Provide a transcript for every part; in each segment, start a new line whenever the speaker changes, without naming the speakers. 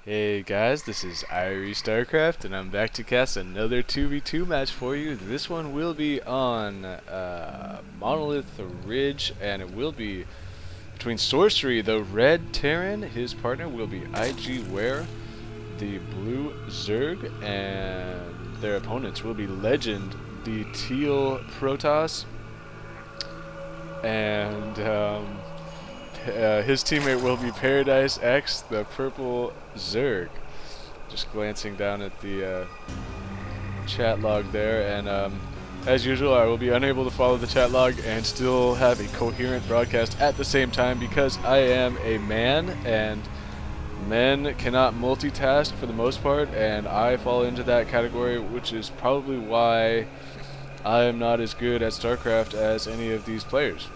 Hey guys, this is Irie StarCraft, and I'm back to cast another 2v2 match for you. This one will be on Monlyth Ridge, and it will be between Sorcery, the red Terran. His partner will be iGware, the blue Zerg, and their opponents will be Legend, the teal Protoss, and his teammate will be ParadiseX, the purple Zerg. Just glancing down at the chat log there, and as usual, I will be unable to follow the chat log and still have a coherent broadcast at the same time because I am a man, and men cannot multitask for the most part, and I fall into that category, which is probably why I am not as good at StarCraft as any of these players.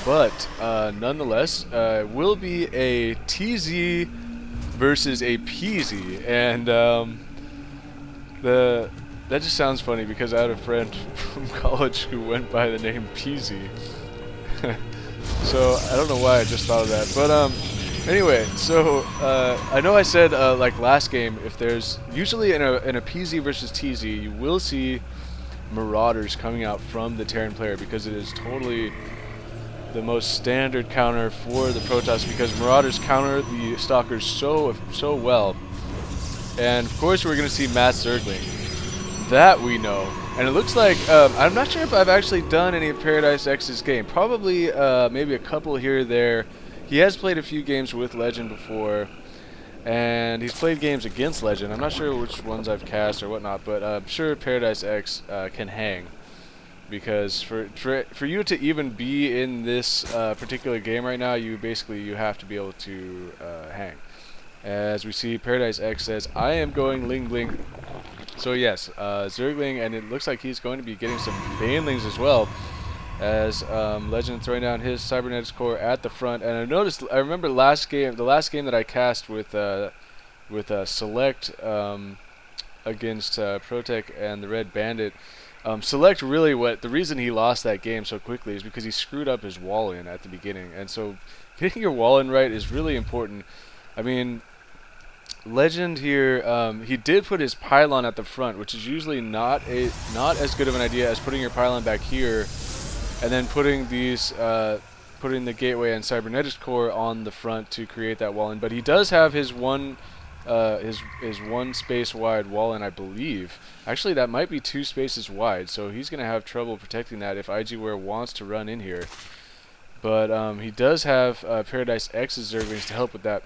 But nonetheless, will be a TZ versus a PZ, and that just sounds funny because I had a friend from college who went by the name PZ. So I don't know why I just thought of that, but anyway, so I know I said like last game, if there's usually in a PZ versus TZ, you will see Marauders coming out from the Terran player because it is totally the most standard counter for the Protoss, because Marauders counter the Stalkers so well. And of course we're going to see Mass Zergling. That we know. And it looks like, I'm not sure if I've actually done any of ParadiseX's game. Probably maybe a couple here or there. He has played a few games with Legend before, and he's played games against Legend. I'm not sure which ones I've cast or whatnot, but I'm sure ParadiseX can hang. Because for you to even be in this particular game right now, you have to be able to hang. As we see, ParadiseX says, I am going Ling Ling. So yes, Zergling, and it looks like he's going to be getting some Banelings as well, as Legend throwing down his Cybernetics core at the front. And I remember the last game that I cast with Select against Protec and the Red Bandit. Select really, the reason he lost that game so quickly is because he screwed up his wall in at the beginning, and so getting your wall in right is really important. I mean, Legend here, he did put his pylon at the front, which is usually not as good of an idea as putting your pylon back here, and then putting the gateway and cybernetics core on the front to create that wall in. But he does have his one space wide wall in, I believe. Actually, that might be 2 spaces wide, so he's going to have trouble protecting that if iGware wants to run in here. But he does have ParadiseX's Zerglings to help with that.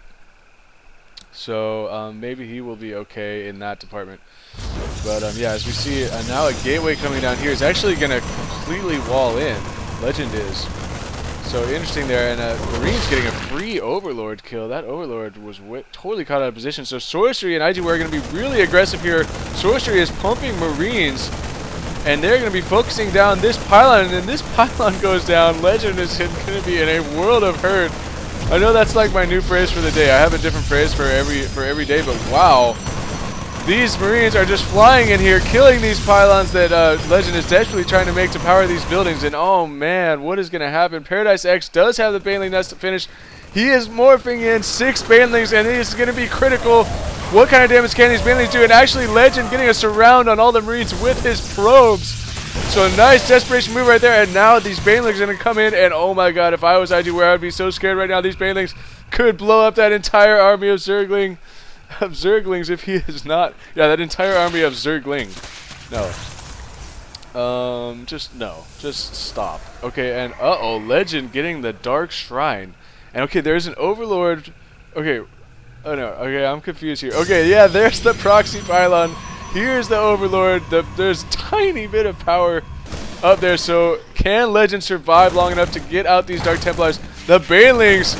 So maybe he will be okay in that department. But yeah, as we see now a gateway coming down here is actually going to completely wall in. Legend is. So interesting there, and Marine's getting a free Overlord kill. That Overlord was totally caught out of position. So Sorcery and iGware are going to be really aggressive here. Sorcery is pumping Marines, and they're going to be focusing down this pylon, and then this pylon goes down. Legend is going to be in a world of hurt. I know that's like my new phrase for the day. I have a different phrase for every day, but wow. These Marines are just flying in here, killing these pylons that Legend is desperately trying to make to power these buildings. And oh man, what is going to happen? ParadiseX does have the Baneling nest to finish. He is morphing in 6 Banelings, and it is going to be critical. What kind of damage can these Banelings do? And actually, Legend getting a surround on all the Marines with his probes. So nice desperation move right there. And now these Banelings are going to come in, and oh my god, if I was iGware, I would be so scared right now. These Banelings could blow up that entire army of Zerglings if he is not. Yeah, that entire army of Zergling. No. Just stop. Okay, and uh-oh, Legend getting the Dark Shrine. And okay, there's an Overlord. Okay. Oh no. Okay, I'm confused here. Okay, yeah, there's the proxy pylon. Here's the Overlord. There's a tiny bit of power up there. So can Legend survive long enough to get out these Dark Templars? The Banelings.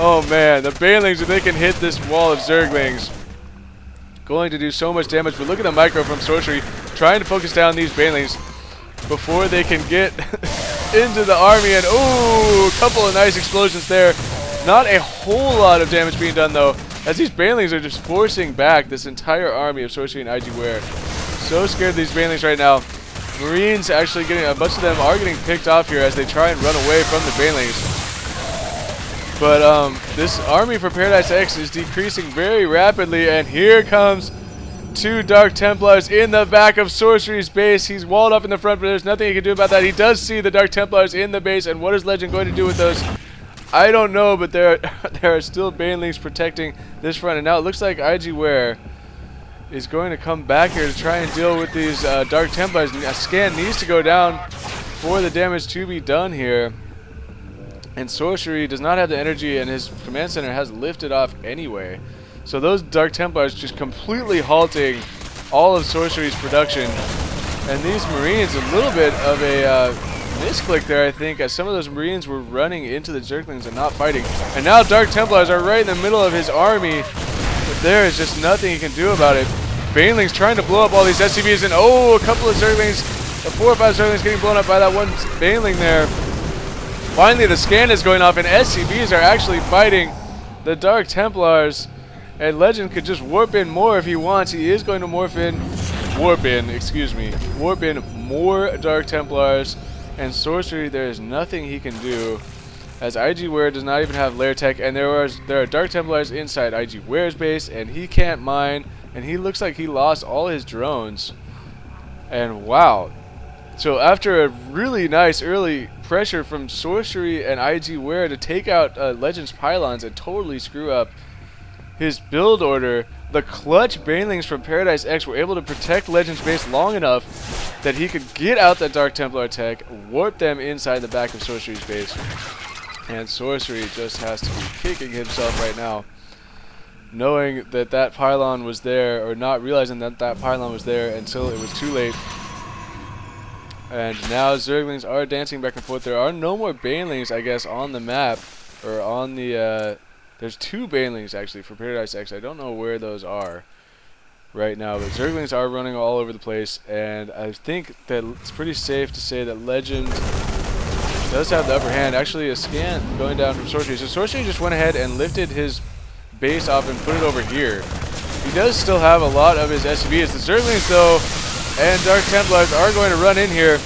Oh man, the Banelings, if they can hit this wall of Zerglings, going to do so much damage. But look at the micro from Sorcery trying to focus down these Banelings before they can get into the army. And ooh, a couple of nice explosions there. Not a whole lot of damage being done though, as these Banelings are just forcing back this entire army of Sorcery and iGware. So scared of these Banelings right now. Marines actually getting, a bunch of them are getting picked off here as they try and run away from the Banelings. But this army for ParadiseX is decreasing very rapidly, and here comes 2 Dark Templars in the back of Sorcery's base. He's walled up in the front, but there's nothing he can do about that. He does see the Dark Templars in the base, and what is Legend going to do with those? I don't know, but there are still Banelings protecting this front, and now it looks like iGware is going to come back here to try and deal with these Dark Templars. A scan needs to go down for the damage to be done here. And Sorcery does not have the energy, and his command center has lifted off anyway. So those Dark Templars just completely halting all of Sorcery's production. And these Marines, a little bit of a misclick there, I think, as some of those Marines were running into the Zerglings and not fighting. And now Dark Templars are right in the middle of his army, but there is just nothing he can do about it. Banelings trying to blow up all these SCVs, and oh, a couple of Zerglings, 4 or 5 Zerglings getting blown up by that one Baneling there. Finally, the scan is going off, and SCVs are actually fighting the Dark Templars. And Legend could just warp in more if he wants. He is going to warp in more Dark Templars. And Sorcery, there is nothing he can do, as iGware does not even have lair tech, and there are Dark Templars inside iGware's base, and he can't mine, and he looks like he lost all his drones. And wow. So after a really nice early pressure from Sorcery and iGware to take out Legend's pylons and totally screw up his build order, the clutch Banelings from ParadiseX were able to protect Legend's base long enough that he could get out that Dark Templar tech, warp them inside the back of Sorcery's base. And Sorcery just has to be kicking himself right now, knowing that that pylon was there, or not realizing that that pylon was there until it was too late. And now Zerglings are dancing back and forth. There are no more Banelings, I guess, on the map, or on the, there's 2 Banelings actually for ParadiseX. I don't know where those are right now, but Zerglings are running all over the place, and I think that it's pretty safe to say that Legend does have the upper hand. Actually, a scan going down from Sorcery. So Sorcery just went ahead and lifted his base off and put it over here. He does still have a lot of his SCVs. The Zerglings, though, and Dark Templars are going to run in here,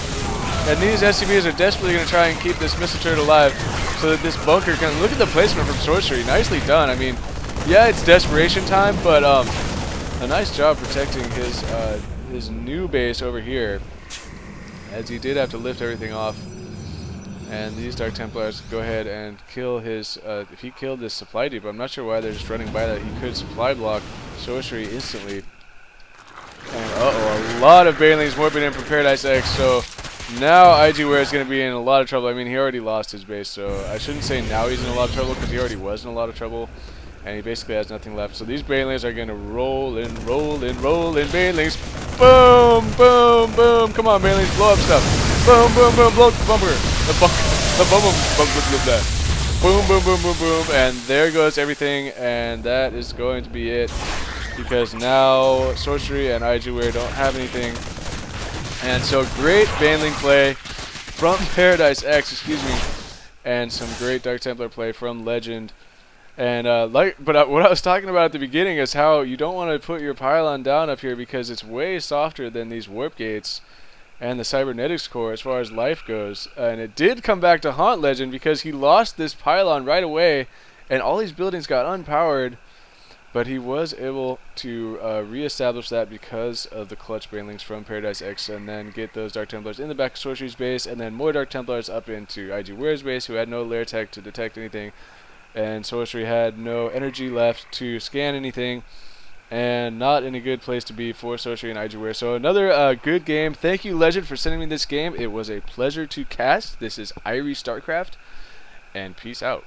and these SCVs are desperately going to try and keep this Missile Turret alive so that this bunker can... Look at the placement from Sorcery. Nicely done. I mean, yeah, it's desperation time, but a nice job protecting his new base over here, as he did have to lift everything off. And these Dark Templars go ahead and kill his... if he killed this supply depot, I'm not sure why they're just running by that. He could supply block Sorcery instantly. And uh-oh, a lot of Banelings warping in from ParadiseX, so now iGware is going to be in a lot of trouble. I mean, he already lost his base, so I shouldn't say now he's in a lot of trouble, because he already was in a lot of trouble, and he basically has nothing left. So these Banelings are going to roll in, Banelings. Boom, boom, boom. Come on, Banelings, blow up stuff. Boom, boom, boom, blow up the bumper. Boom, boom, boom, boom, boom, and there goes everything, and that is going to be it. Because now Sorcery and iGware don't have anything. And so great Baneling play from ParadiseX, excuse me, and some great Dark Templar play from Legend. And what I was talking about at the beginning is how you don't want to put your pylon down up here, because it's way softer than these warp gates and the cybernetics core as far as life goes. And it did come back to haunt Legend, because he lost this pylon right away, and all these buildings got unpowered. But he was able to reestablish that because of the clutch Banelings from ParadiseX, and then get those Dark Templars in the back of Sorcery's base, and then more Dark Templars up into iGware's base, who had no lair tech to detect anything, and Sorcery had no energy left to scan anything, and not in a good place to be for Sorcery and iGware. So another good game. Thank you, Legend, for sending me this game. It was a pleasure to cast. This is Irie StarCraft, and peace out.